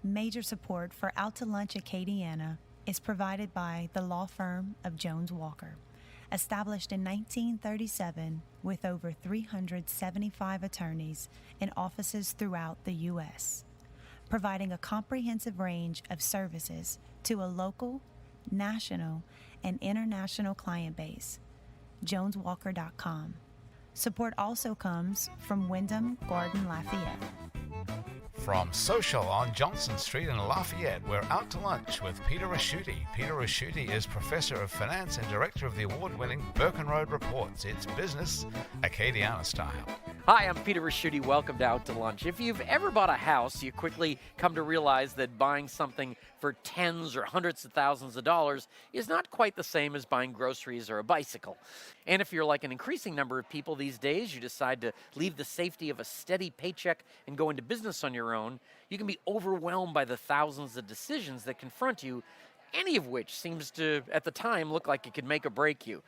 Major support for Out to Lunch Acadiana is provided by the law firm of Jones Walker, established in 1937 with over 375 attorneys in offices throughout the U.S., providing a comprehensive range of services to a local, national, and international client base. JonesWalker.com. Support also comes from Wyndham Garden Lafayette. From Social on Johnson Street in Lafayette, we're out to lunch with Peter Raschuti. Peter Raschuti is Professor of Finance and Director of the award-winning Birken Road Reports. It's business Acadiana style. Hi, I'm Peter Raschuti. Welcome to Out to Lunch. If you've ever bought a house, you quickly come to realize that buying something for tens or hundreds of thousands of dollars is not quite the same as buying groceries or a bicycle. And if you're like an increasing number of people these days, you decide to leave the safety of a steady paycheck and go into business on your own, you can be overwhelmed by the thousands of decisions that confront you, any of which seems to, at the time, look like it could make or break you.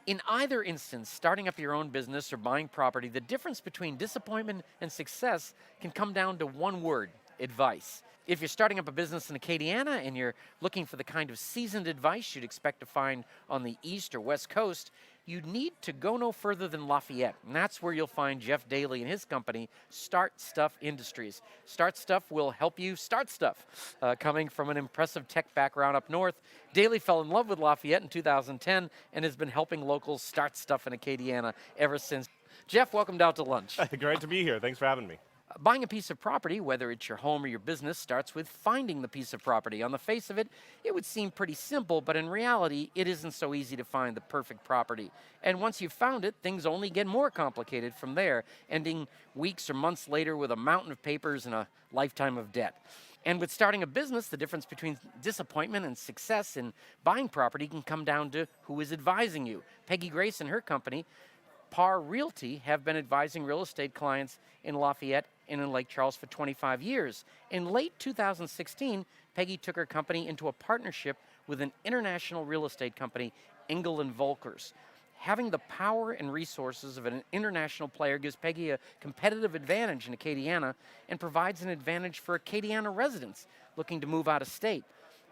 In either instance, starting up your own business or buying property, the difference between disappointment and success can come down to one word: advice. If you're starting up a business in Acadiana and you're looking for the kind of seasoned advice you'd expect to find on the East or West Coast, you need to go no further than Lafayette. And that's where you'll find Geoff Daily and his company, Start Stuff Industries. Start Stuff will help you start stuff. Coming from an impressive tech background up north, Daily fell in love with Lafayette in 2010 and has been helping locals start stuff in Acadiana ever since. Geoff, welcome to Out to Lunch. Great to be here. Thanks for having me. Buying a piece of property, whether it's your home or your business, starts with finding the piece of property. On the face of it, it would seem pretty simple, but in reality, it isn't so easy to find the perfect property. And once you've found it, things only get more complicated from there, ending weeks or months later with a mountain of papers and a lifetime of debt. And with starting a business, the difference between disappointment and success in buying property can come down to who is advising you. Peggy Grace and her company, PAR Realty, have been advising real estate clients in Lafayette and in Lake Charles for 25 years. In late 2016, Peggy took her company into a partnership with an international real estate company, Engel and Volkers. Having the power and resources of an international player gives Peggy a competitive advantage in Acadiana and provides an advantage for Acadiana residents looking to move out of state.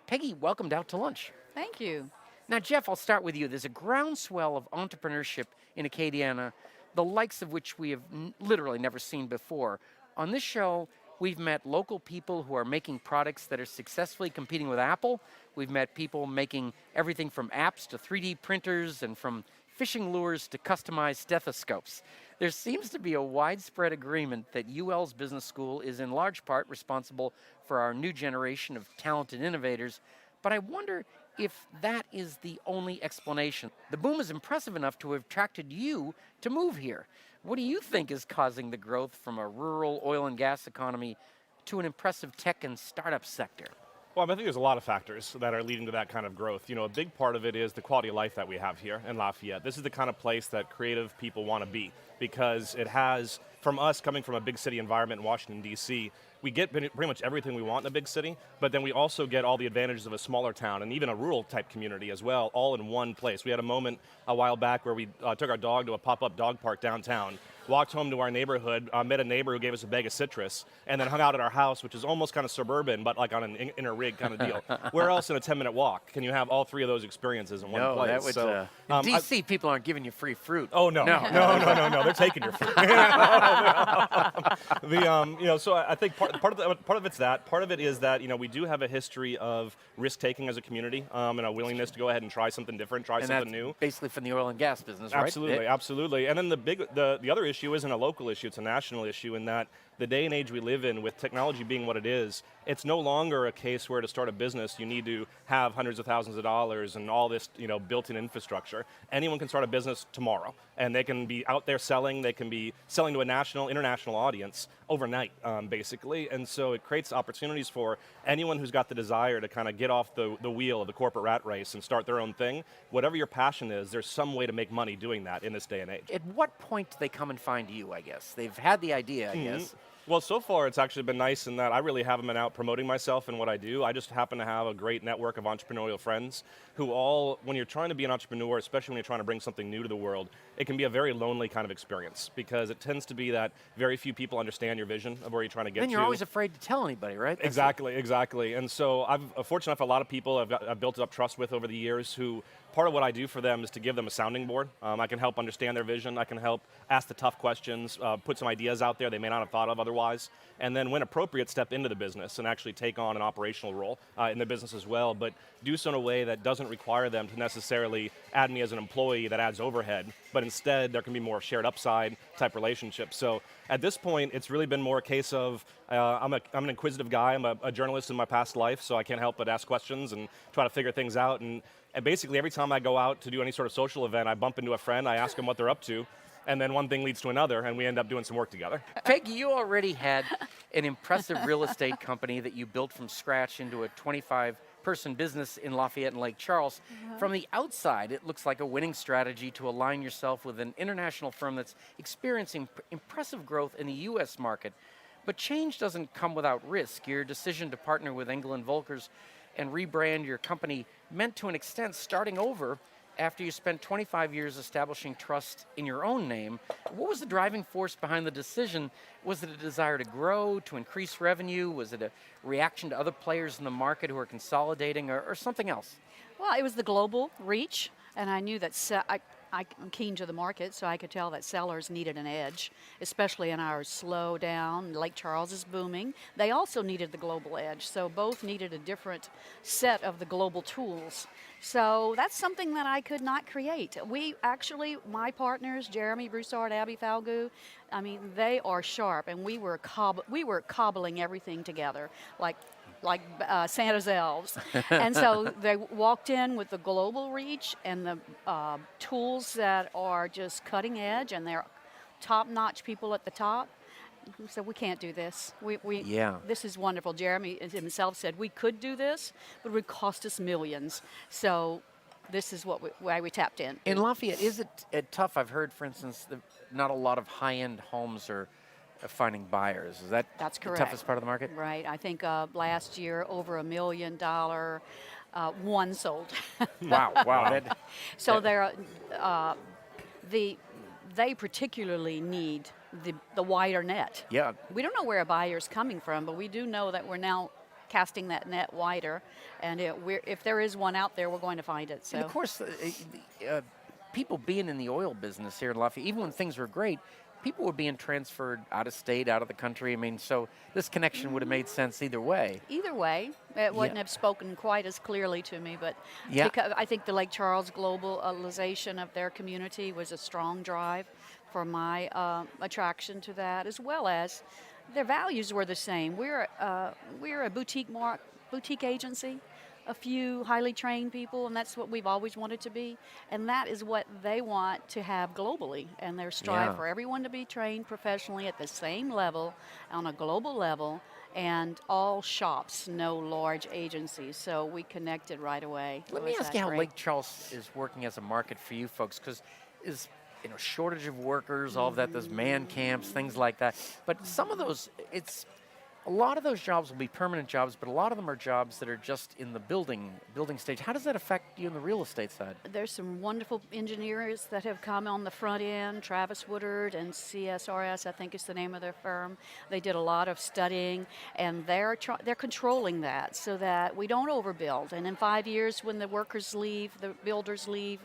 Peggy, welcomed Out to Lunch. Thank you. Now, Geoff, I'll start with you. There's a groundswell of entrepreneurship in Acadiana, the likes of which we have literally never seen before. On this show, we've met local people who are making products that are successfully competing with Apple. We've met people making everything from apps to 3D printers and from fishing lures to customized stethoscopes. There seems to be a widespread agreement that UL's business school is in large part responsible for our new generation of talented innovators, but I wonder if that is the only explanation. The boom is impressive enough to have attracted you to move here. What do you think is causing the growth from a rural oil and gas economy to an impressive tech and startup sector? Well, I think there's a lot of factors that are leading to that kind of growth. You know, a big part of it is the quality of life that we have here in Lafayette. This is the kind of place that creative people want to be because it has, from us coming from a big city environment in Washington, D.C., we get pretty much everything we want in a big city, but then we also get all the advantages of a smaller town and even a rural type community as well, all in one place. We had a moment a while back where we took our dog to a pop-up dog park downtown, walked home to our neighborhood, met a neighbor who gave us a bag of citrus, and then hung out at our house, which is almost kind of suburban, but like on an inner rig kind of deal. Where else in a 10-minute walk can you have all three of those experiences in one place? That would, in D.C., people aren't giving you free fruit. Oh, no. They're taking your fruit. So I think part of it's that. Part of it is that, we do have a history of risk-taking as a community and a willingness to go ahead and try something different, something new. Basically from the oil and gas business, right? Absolutely. And then the other issue isn't a local issue, it's a national issue in that the day and age we live in, with technology being what it is, it's no longer a case where to start a business you need to have hundreds of thousands of dollars and all this built-in infrastructure. Anyone can start a business tomorrow, and they can be out there selling. They can be selling to a national, international audience overnight, basically. And so it creates opportunities for anyone who's got the desire to kind of get off the wheel of the corporate rat race and start their own thing. Whatever your passion is, there's some way to make money doing that in this day and age. At what point do they come and find you, I guess? They've had the idea, I guess. Well, so far it's actually been nice in that I really haven't been out promoting myself and what I do. I just happen to have a great network of entrepreneurial friends who all, when you're trying to be an entrepreneur, especially when you're trying to bring something new to the world, it can be a very lonely kind of experience because it tends to be that very few people understand your vision of where you're trying to get to. Then you're always afraid to tell anybody, right? Exactly. And so I'm fortunate enough, a lot of people I've built up trust with over the years who, part of what I do for them is to give them a sounding board. I can help understand their vision. I can help ask the tough questions, put some ideas out there they may not have thought of otherwise, and then when appropriate, step into the business and actually take on an operational role in the business as well, but do so in a way that doesn't require them to necessarily add me as an employee that adds overhead, but instead there can be more shared upside type relationships. So at this point, it's really been more a case of I'm an inquisitive guy. I'm a journalist in my past life, so I can't help but ask questions and try to figure things out. And basically every time I go out to do any sort of social event, I bump into a friend, I ask them what they're up to, and then one thing leads to another, and we end up doing some work together. Peggy, you already had an impressive real estate company that you built from scratch into a 25-person business in Lafayette and Lake Charles. From the outside, it looks like a winning strategy to align yourself with an international firm that's experiencing impressive growth in the U.S. market. But change doesn't come without risk. Your decision to partner with Engel and Volkers and rebrand your company meant to an extent starting over after you spent 25 years establishing trust in your own name. What was the driving force behind the decision? Was it a desire to grow, to increase revenue? Was it a reaction to other players in the market who are consolidating, or something else? Well, it was the global reach, and I knew that I'm keen to the market, so I could tell that sellers needed an edge, especially in our slow down. Lake Charles is booming. They also needed the global edge, so both needed a different set of the global tools. So that's something that I could not create. We actually, my partners, Jeremy Broussard, Abby Falgout, I mean, they are sharp, and we were cobbling everything together, like Santa's elves. And so they walked in with the global reach and the tools that are just cutting edge, and they're top-notch people at the top. So we can't do this. This is wonderful. Jeremy himself said we could do this, but it would cost us millions. So this is why we tapped in. In Lafayette, is it tough? I've heard, for instance, that not a lot of high-end homes are finding buyers. Is that That's correct. The toughest part of the market? Right. I think last year over $1 million, one sold. Wow. So they particularly need the wider net. Yeah. We don't know where a buyer's coming from, but we do know that we're now casting that net wider, and if there is one out there, we're going to find it. So. And of course, people being in the oil business here in Lafayette, even when things were great, people were being transferred out of state, out of the country. I mean, so this connection would have made sense either way. Either way, it wouldn't have spoken quite as clearly to me, but Yeah. because I think the Lake Charles globalization of their community was a strong drive for my attraction to that, as well as their values were the same. We're a boutique agency, a few highly trained people, and that's what we've always wanted to be. And that is what they want to have globally. And they strive for everyone to be trained professionally at the same level, on a global level, and all shops know large agencies. So we connected right away. Let me ask you how Lake Charles is working as a market for you folks, because is shortage of workers, all of that, there's man camps, things like that. But some of those, a lot of those jobs will be permanent jobs, but a lot of them are jobs that are just in the building stage. How does that affect you on the real estate side? There's some wonderful engineers that have come on the front end, Travis Woodard and CSRS, I think is the name of their firm. They did a lot of studying, and they're controlling that so that we don't overbuild. And in 5 years, when the workers leave, the builders leave,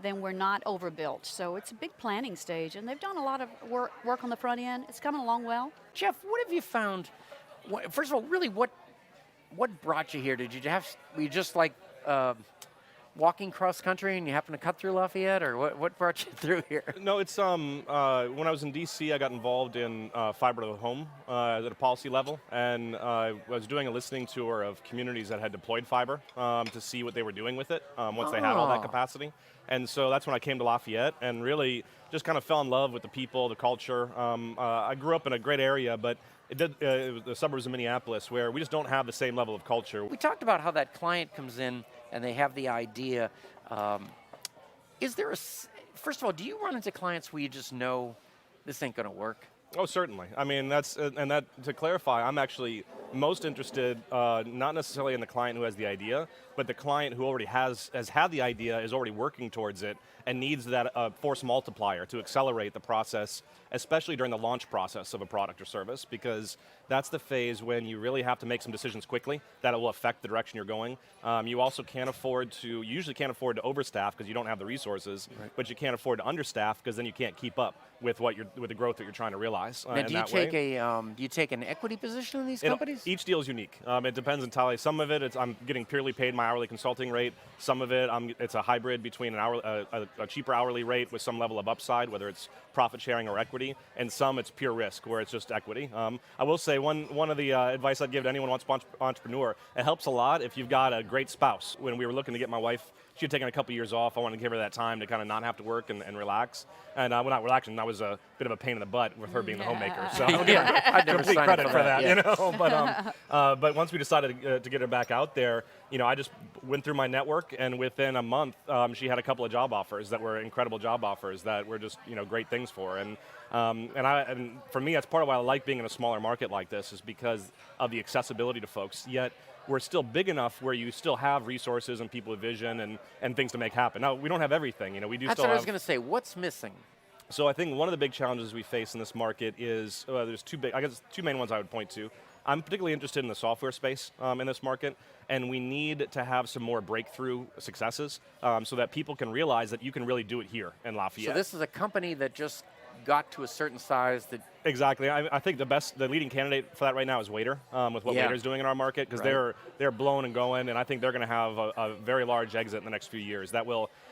then we're not overbuilt. So it's a big planning stage, and they've done a lot of work on the front end. It's coming along well. Geoff, what have you found? First of all, really, what brought you here? Were you just like walking cross country and you happened to cut through Lafayette, or what brought you through here? No, it's when I was in D.C., I got involved in fiber to the home at a policy level, and I was doing a listening tour of communities that had deployed fiber to see what they were doing with it once they had all that capacity. And so that's when I came to Lafayette and really just kind of fell in love with the people, the culture. I grew up in a great area, but it was the suburbs of Minneapolis, where we just don't have the same level of culture. We talked about how that client comes in and they have the idea. Is there first of all, do you run into clients where you just know this ain't going to work? Oh, certainly. I mean, that's and that to clarify, I'm actually most interested not necessarily in the client who has the idea, but the client who already has had the idea, is already working towards it, and needs that force multiplier to accelerate the process, especially during the launch process of a product or service, because that's the phase when you really have to make some decisions quickly that will affect the direction you're going. You also you usually can't afford to overstaff because you don't have the resources, but you can't afford to understaff because then you can't keep up with with the growth that you're trying to realize. Now, do you take an equity position in these companies? Each deal is unique. It depends entirely. Some of it, I'm getting purely paid my hourly consulting rate. Some of it, it's a hybrid between a cheaper hourly rate with some level of upside, whether it's profit sharing or equity, and some it's pure risk, where it's just equity. I will say one of the advice I'd give to anyone who wants to be entrepreneur, it helps a lot if you've got a great spouse. When we were looking to get my wife, she had taken a couple years off. I wanted to give her that time to kind of not have to work and relax. And well, not relaxing, that was a bit of a pain in the butt with her being the homemaker. So I'll give her complete credit for that, you know. But once we decided to get her back out there, I just went through my network, and within a month, she had a couple of job offers that were incredible job offers that were just great things for her. And for me, that's part of why I like being in a smaller market like this, is because of the accessibility to folks. Yet we're still big enough where you still have resources and people with vision and things to make happen. Now, we don't have everything. We do. That's still what I was have. going to say. What's missing? So I think one of the big challenges we face in this market is there's two main ones I would point to. I'm particularly interested in the software space in this market, and we need to have some more breakthrough successes so that people can realize that you can really do it here in Lafayette. So this is a company that just got to a certain size that... Exactly. I think the leading candidate for that right now is Waiter, with what Waiter's doing in our market, because they're blown and going, and I think they're going to have a very large exit in the next few years.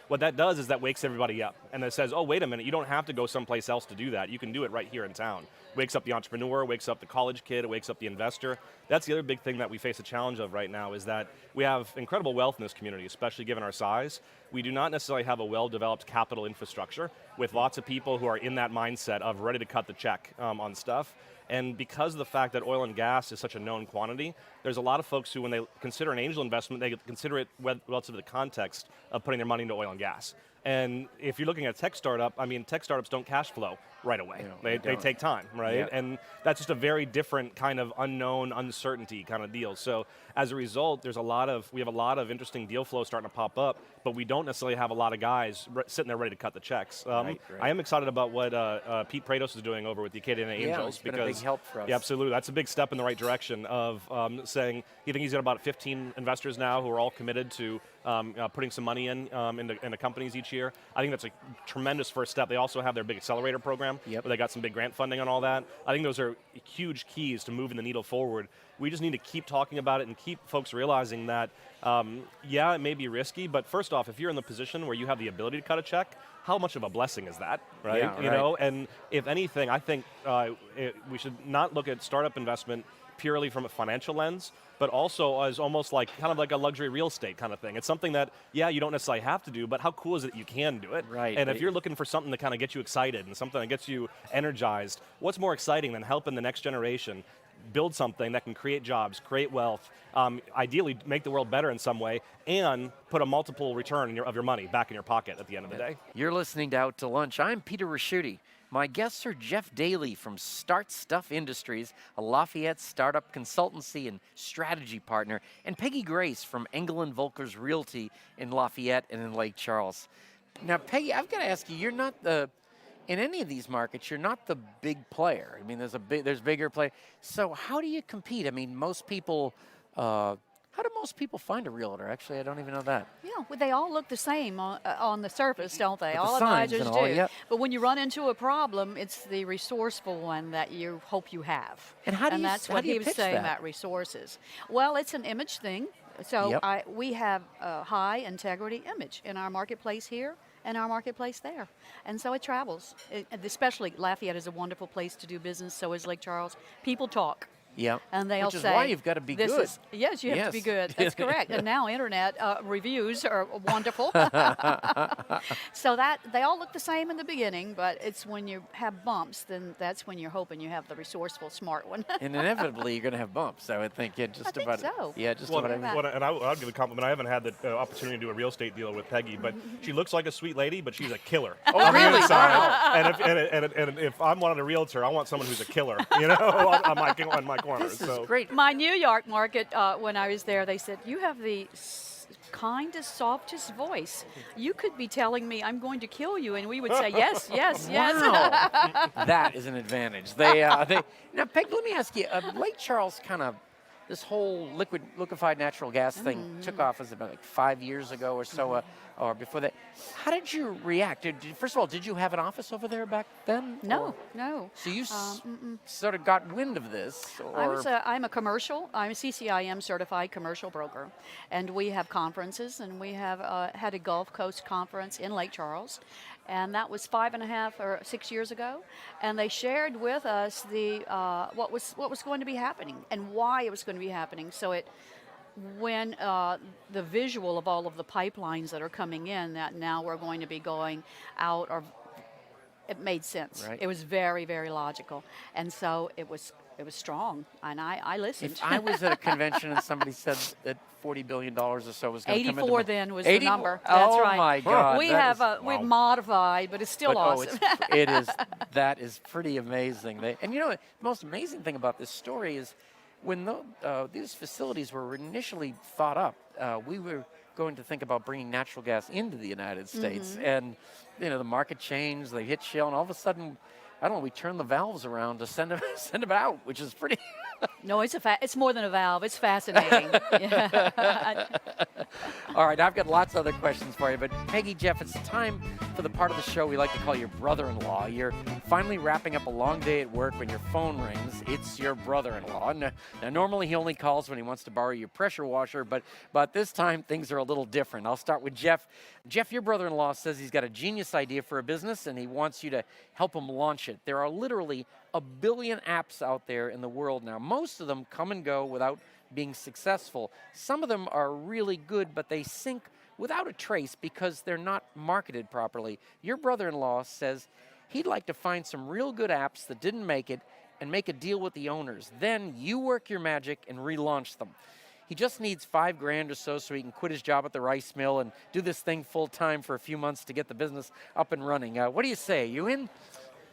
What that does is that wakes everybody up, and it says, oh, wait a minute, you don't have to go someplace else to do that. You can do it right here in town. Wakes up the entrepreneur, wakes up the college kid, it wakes up the investor. That's the other big thing that we face a challenge of right now, is that we have incredible wealth in this community, especially given our size. We do not necessarily have a well-developed capital infrastructure with lots of people who are in that mindset of ready to cut the check on stuff. And because of the fact that oil and gas is such a known quantity, there's a lot of folks who, when they consider an angel investment, they consider it relative to the context of putting their money into oil and gas. And if you're looking at a tech startup, tech startups don't cash flow right away. They take time, right? Yep. And that's just a very different kind of unknown, uncertainty kind of deal. So as a result, we have a lot of interesting deal flow starting to pop up, but we don't necessarily have a lot of guys sitting there ready to cut the checks. I am excited about what Pete Prados is doing over with the Acadiana Angels. It's been a big help for us. Yeah, absolutely. That's a big step in the right direction of saying he's got about 15 investors now who are all committed to putting some money into companies each year. I think that's a tremendous first step. They also have their big accelerator program where they got some big grant funding on all that. I think those are huge keys to moving the needle forward. We just need to keep talking about it and keep folks realizing that, it may be risky, but first off, if you're in the position where you have the ability to cut a check, how much of a blessing is that, right? Yeah, you know, and if anything, I think we should not look at startup investment purely from a financial lens, but also as almost like kind of like a luxury real estate kind of thing. It's something that, you don't necessarily have to do, but how cool is it that you can do it? Right. And if you're looking for something to kind of get you excited and something that gets you energized, what's more exciting than helping the next generation build something that can create jobs, create wealth, ideally make the world better in some way, and put a multiple return of your money back in your pocket at the end of the day? You're listening to Out to Lunch. I'm Peter Raschuti. My guests are Geoff Daily from Start Stuff Industries, a Lafayette startup consultancy and strategy partner, and Peggy Grace from Engel and Volkers Realty in Lafayette and in Lake Charles. Now, Peggy, I've got to ask you, you're not in any of these markets, you're not the big player. There's bigger players. So how do you compete? Most people, how do most people find a realtor? Actually, I don't even know that. Yeah, well, they all look the same on the surface, don't they? With all the signs advisors and all, do. yep. But when you run into a problem, it's the resourceful one that you hope you have. And that's what he was saying that? about resources. Well, it's an image thing. So we have a high integrity image in our marketplace here and our marketplace there. And so it travels. Especially Lafayette is a wonderful place to do business, so is Lake Charles. People talk. Yeah. And they'll Which is say, why you've got to be this good. Yes, you have to be good. That's correct. And now internet reviews are wonderful. So that they all look the same in the beginning, but it's when you have bumps, then that's when you're hoping you have the resourceful, smart one. And inevitably, you're going to have bumps. I would think. Yeah, just I think about. so. Yeah, just Well, about. and I'll give a compliment. I haven't had the opportunity to do a real estate deal with Peggy, but she looks like a sweet lady, but she's a killer. Oh, on the really? inside. And if I'm wanting a realtor, I want someone who's a killer, on my corner. This So is great. My New York market, when I was there, they said, you have the kindest, softest voice. You could be telling me I'm going to kill you, and we would say, yes, yes, yes. Wow. That is an advantage. Now, Peg, let me ask you, Lake Charles kind of, this whole liquefied natural gas thing took off as about like 5 years ago or so, or before that. How did you react? First of all, did you have an office over there back then? No, no. So you sort of got wind of this? Or? I'm a CCIM certified commercial broker, and we have conferences, and we have had a Gulf Coast conference in Lake Charles, and that was 5.5 or 6 years ago, and they shared with us the what was going to be happening and why it was going to be happening. So when the visual of all of the pipelines that are coming in, that now we're going to be going out, or it made sense. Right. It was very, very logical, and so it was strong, and I listened. If I was at a convention and somebody said that $40 billion or so was going to come into 84 then was the number. That's oh right. my God! We've modified, but it's still awesome. That is pretty amazing. And the most amazing thing about this story is when these facilities were initially thought up, we were going to think about bringing natural gas into the United States, and the market changed. They hit shale, and all of a sudden, I don't know, we turned the valves around to send them out, which is pretty. No, it's more than a valve. It's fascinating. All right, I've got lots of other questions for you, but Peggy, Geoff, it's time for the part of the show we like to call your brother-in-law. You're finally wrapping up a long day at work when your phone rings. It's your brother-in-law. Now, normally he only calls when he wants to borrow your pressure washer, but this time things are a little different. I'll start with Geoff. Geoff, your brother-in-law says he's got a genius idea for a business, and he wants you to help him launch it. There are literally 1 billion apps out there in the world now. Most of them come and go without being successful. Some of them are really good, but they sink without a trace because they're not marketed properly. Your brother-in-law says he'd like to find some real good apps that didn't make it and make a deal with the owners. Then you work your magic and relaunch them. He just needs $5,000 or so he can quit his job at the rice mill and do this thing full time for a few months to get the business up and running. What do you say? You in?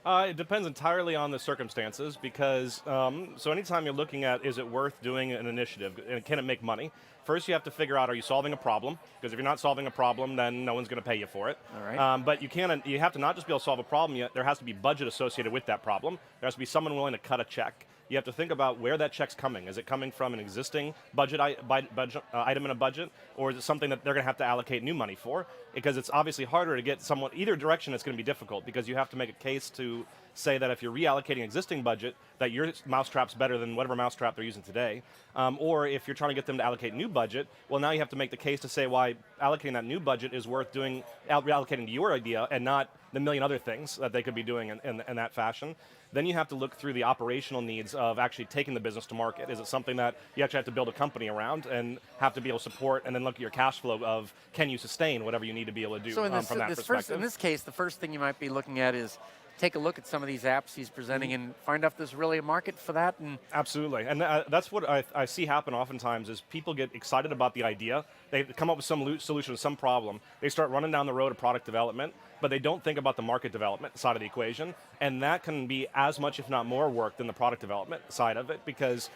It depends entirely on the circumstances because, so anytime you're looking at is it worth doing an initiative and can it make money, first you have to figure out are you solving a problem, because if you're not solving a problem then no one's going to pay you for it. All right. But you have to not just be able to solve a problem, there has to be budget associated with that problem. There has to be someone willing to cut a check. You have to think about where that check's coming. Is it coming from an existing budget item in a budget, or is it something that they're going to have to allocate new money for? Because it's obviously harder to get someone, either direction it's going to be difficult, because you have to make a case to say that if you're reallocating existing budget, that your mousetrap's better than whatever mousetrap they're using today. Or if you're trying to get them to allocate new budget, well, now you have to make the case to say why allocating that new budget is worth reallocating to your idea and not the million other things that they could be doing in that fashion. Then you have to look through the operational needs of actually taking the business to market. Is it something that you actually have to build a company around and have to be able to support, and then look at your cash flow of can you sustain whatever you need to be able to do from that perspective? In this case, the first thing you might be looking at is take a look at some of these apps he's presenting and find out if there's really a market for that. And absolutely, and that's what I see happen oftentimes is people get excited about the idea. They come up with some solution to some problem. They start running down the road of product development, but they don't think about the market development side of the equation, and that can be as much, if not more, work than the product development side of it, because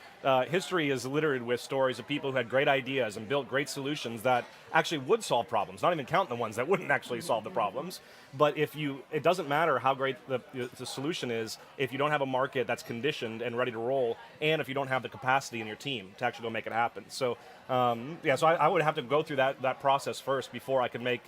history is littered with stories of people who had great ideas and built great solutions that actually would solve problems, not even counting the ones that wouldn't actually solve the problems. But it doesn't matter how great the solution is if you don't have a market that's conditioned and ready to roll, and if you don't have the capacity in your team to actually go make it happen. So so I would have to go through that process first before I could make,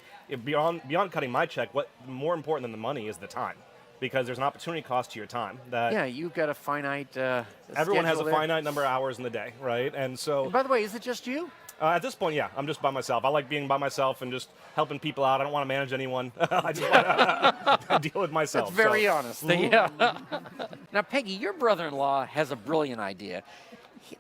beyond cutting my check, what more important than the money is the time. because there's an opportunity cost to your time. That Yeah, you've got a finite everyone has a schedule there. finite number of hours in the day, right? And so And by the way, is it just you? at this point, yeah, I'm just by myself. I like being by myself and just helping people out. I don't want to manage anyone. I just want to deal with myself. That's very honest. Yeah. Now, Peggy, your brother-in-law has a brilliant idea.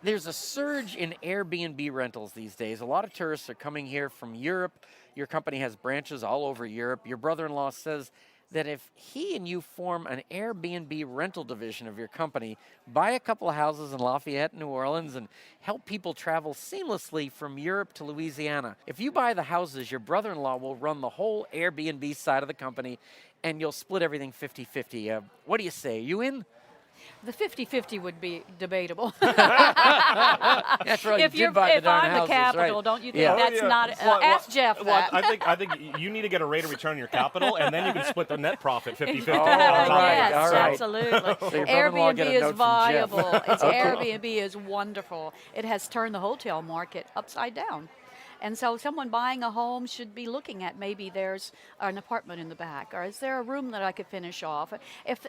There's a surge in Airbnb rentals these days. A lot of tourists are coming here from Europe. Your company has branches all over Europe. Your brother-in-law says that if he and you form an Airbnb rental division of your company, buy a couple of houses in Lafayette and New Orleans and help people travel seamlessly from Europe to Louisiana. If you buy the houses, your brother-in-law will run the whole Airbnb side of the company and you'll split everything 50-50. What do you say? You in? The 50-50 would be debatable. That's right. if you did buy the darn I'm houses, the capital, right. don't you think Yeah. that's not? Ask Geoff Well, that. I think you need to get a rate of return on your capital, and then you can split the net profit 50-50. Oh, all yes, right, all right. absolutely. So your brother-in-law Airbnb get a is note from Geoff. viable. Airbnb is wonderful. It has turned the hotel market upside down. And so someone buying a home should be looking at maybe there's an apartment in the back, or is there a room that I could finish off? If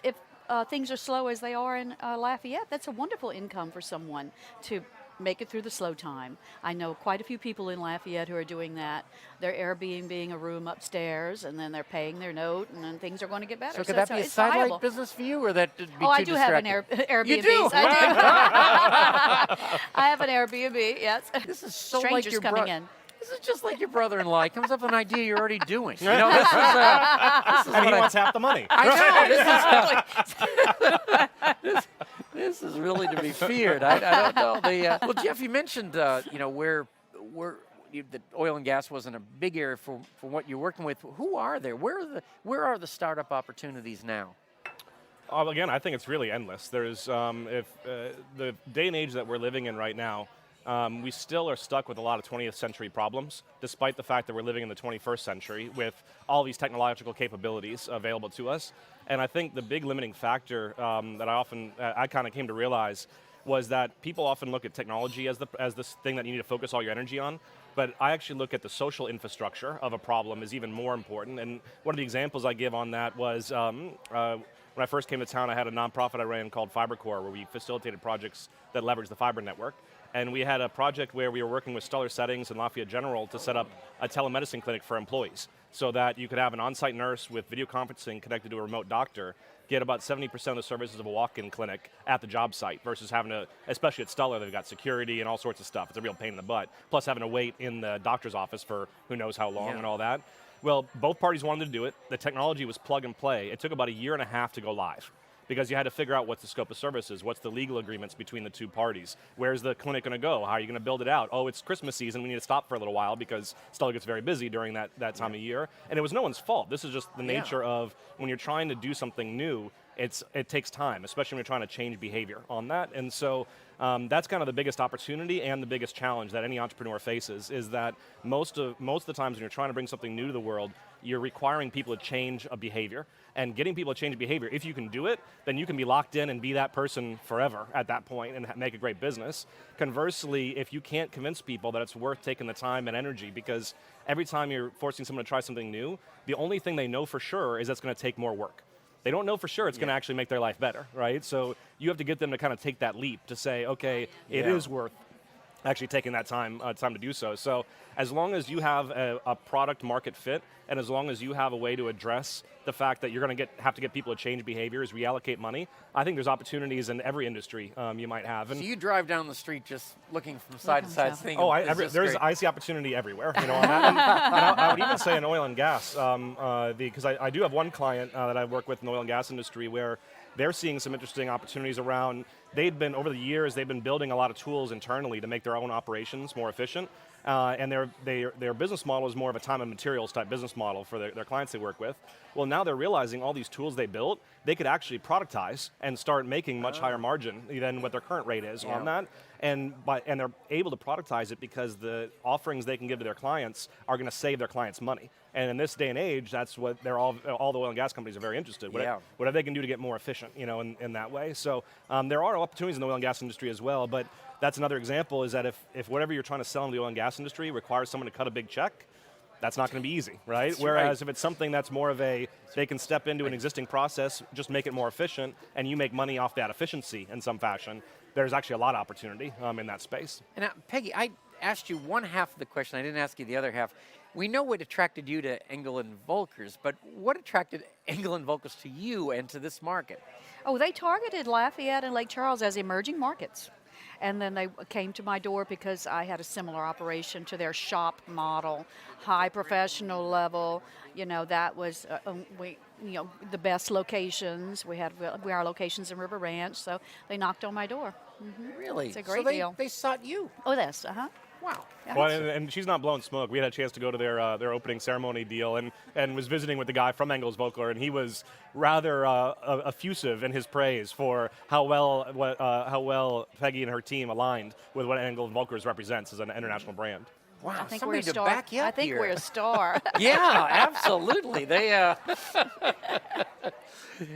things are slow as they are in Lafayette, that's a wonderful income for someone to make it through the slow time. I know quite a few people in Lafayette who are doing that. They're Airbnb-ing a room upstairs, and then they're paying their note, and then things are going to get better. So could that be a it's viable. sidelight business for you, or that would be Oh, I too do have an distracting? Airbnb. You do? I have an Airbnb, yes. This is so Strangers like your coming in. This is just like your brother-in-law. He comes up with an idea you're already doing. You know, this is And he what wants half the money. I know. This is really to be feared. I don't know. Well, Geoff, you mentioned where the oil and gas wasn't a big area for what you're working with. Who are there? Where are the startup opportunities now? Again, I think it's really endless. There's the day and age that we're living in right now. We still are stuck with a lot of 20th century problems, despite the fact that we're living in the 21st century with all these technological capabilities available to us. And I think the big limiting factor that I kind of came to realize was that people often look at technology as this thing that you need to focus all your energy on. But I actually look at the social infrastructure of a problem is even more important. And one of the examples I give on that was when I first came to town, I had a nonprofit I ran called FiberCore, where we facilitated projects that leverage the fiber network. And we had a project where we were working with Stellar Settings and Lafayette General to set up a telemedicine clinic for employees so that you could have an on-site nurse with video conferencing connected to a remote doctor get about 70% of the services of a walk-in clinic at the job site versus having to, especially at Stellar, they've got security and all sorts of stuff. It's a real pain in the butt. Plus having to wait in the doctor's office for who knows how long and all that. Well, both parties wanted to do it. The technology was plug and play. It took about 1.5 years to go live, because you had to figure out what's the scope of services, what's the legal agreements between the two parties, where's the clinic going to go, how are you going to build it out? Oh, it's Christmas season, we need to stop for a little while because Stellar gets very busy during that time of year. And it was no one's fault. This is just the nature of when you're trying to do something new, it takes time, especially when you're trying to change behavior on that. And so that's kind of the biggest opportunity and the biggest challenge that any entrepreneur faces, is that most of the times when you're trying to bring something new to the world, you're requiring people to change a behavior. And getting people to change behavior, if you can do it, then you can be locked in and be that person forever at that point and make a great business. Conversely, if you can't convince people that it's worth taking the time and energy, because every time you're forcing someone to try something new, the only thing they know for sure is that's going to take more work. They don't know for sure it's going to actually make their life better, right? So you have to get them to kind of take that leap to say, okay, it is worth actually taking that time to do so. So as long as you have a product market fit, and as long as you have a way to address the fact that you're going to have to get people to change behaviors, reallocate money, I think there's opportunities in every industry you might have. And so you drive down the street just looking from side to side, thinking, I see opportunity everywhere. You know, on that. And I would even say in oil and gas, because I do have one client that I work with in the oil and gas industry where they're seeing some interesting opportunities around. Over the years, they've been building a lot of tools internally to make their own operations more efficient. And their business model is more of a time and materials type business model for their clients they work with. Well, now they're realizing all these tools they built, they could actually productize and start making much higher margin than what their current rate is on that. And they're able to productize it because the offerings they can give to their clients are going to save their clients money. And in this day and age, that's what all the oil and gas companies are very interested in. Whatever they can do to get more efficient, in that way. So there are opportunities in the oil and gas industry as well, but that's another example, is that if whatever you're trying to sell in the oil and gas industry requires someone to cut a big check, that's not going to be easy, right? Whereas if it's something that's more of a They can step into an existing process, just make it more efficient, and you make money off that efficiency in some fashion. There's actually a lot of opportunity in that space. And Peggy, I asked you one half of the question. I didn't ask you the other half. We know what attracted you to Engel and Volkers, but what attracted Engel and Volkers to you and to this market? Oh, they targeted Lafayette and Lake Charles as emerging markets. And then they came to my door because I had a similar operation to their shop model, high professional level. That was the best locations. We our locations in River Ranch, so they knocked on my door. Mm-hmm. Really? It's a great so deal. They sought you. Oh, yes. Wow. Yeah. Well, and she's not blowing smoke. We had a chance to go to their opening ceremony deal and was visiting with the guy from Engel and Volkers, and he was rather effusive in his praise for how well Peggy and her team aligned with what Engel and Volkers represents as an international brand. Wow, I think somebody we're a to star. back you up I think here. we're a star. Yeah, absolutely.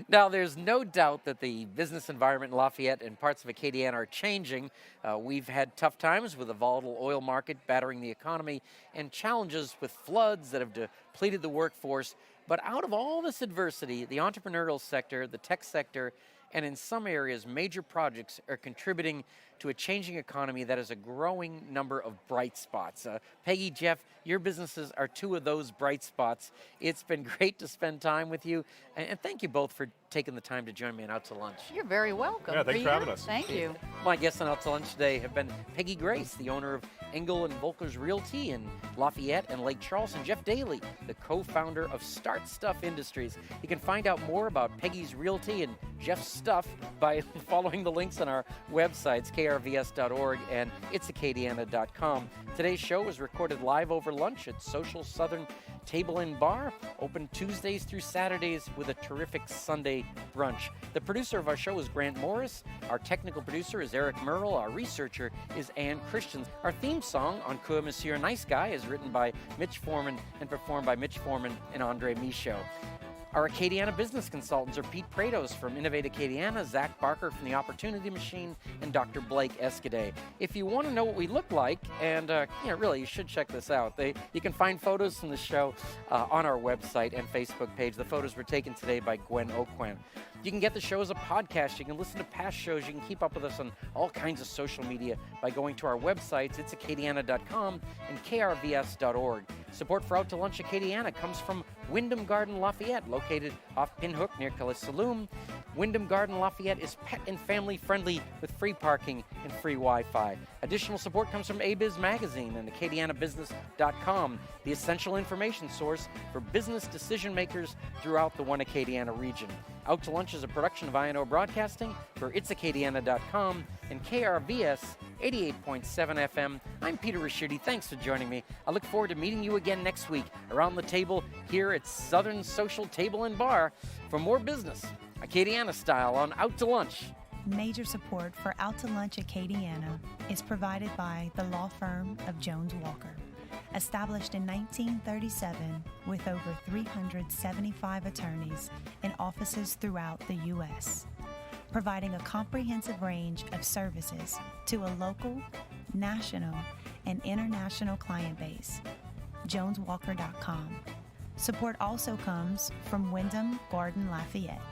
Now, there's no doubt that the business environment in Lafayette and parts of Acadiana are changing. We've had tough times with a volatile oil market battering the economy and challenges with floods that have depleted the workforce. But out of all this adversity, the entrepreneurial sector, the tech sector, and in some areas, major projects are contributing to a changing economy that has a growing number of bright spots. Peggy, Geoff, your businesses are two of those bright spots. It's been great to spend time with you, and thank you both for taking the time to join me on Out to Lunch. You're very welcome. Yeah, thanks for having us. Thank you. My guests on Out to Lunch today have been Peggy Grace, the owner of Engel and Volkers Realty in Lafayette and Lake Charles, and Geoff Daily, the co-founder of Start Stuff Industries. You can find out more about Peggy's Realty and Geoff's stuff by following the links on our websites, krvs.org and itsacadiana.com. Today's show was recorded live over lunch at Social Southern Table and Bar, open Tuesdays through Saturdays with a terrific Sunday brunch. The producer of our show is Grant Morris. Our technical producer is Eric Merle. Our researcher is Ann Christian. Our theme song, Encore Monsieur Nice Guy, is written by Mitch Foreman and performed by Mitch Foreman and Andre Michaud. Our Acadiana business consultants are Pete Prados from Innovate Acadiana, Zach Barker from The Opportunity Machine, and Dr. Blake Escaday. If you want to know what we look like, and really, you should check this out. You can find photos from the show on our website and Facebook page. The photos were taken today by Gwen Aucoin. You can get the show as a podcast. You can listen to past shows. You can keep up with us on all kinds of social media by going to our websites, itsacadiana.com and krvs.org. Support for Out to Lunch Acadiana comes from Wyndham Garden Lafayette, located off Pinhook near Calais-Saloon. Wyndham Garden Lafayette is pet and family friendly with free parking and free Wi-Fi. Additional support comes from ABiz Magazine and AcadianaBusiness.com, the essential information source for business decision makers throughout the One Acadiana region. Out to Lunch is a production of INO Broadcasting for itsacadiana.com and KRVS 88.7 FM. I'm Peter Raschuti. Thanks for joining me. I look forward to meeting you again next week around the table here at Southern Social Table and Bar for more business, Acadiana style, on Out to Lunch. Major support for Out to Lunch Acadiana is provided by the law firm of Jones Walker. Established in 1937 with over 375 attorneys in offices throughout the U.S., providing a comprehensive range of services to a local, national, and international client base. JonesWalker.com. Support also comes from Wyndham Garden Lafayette.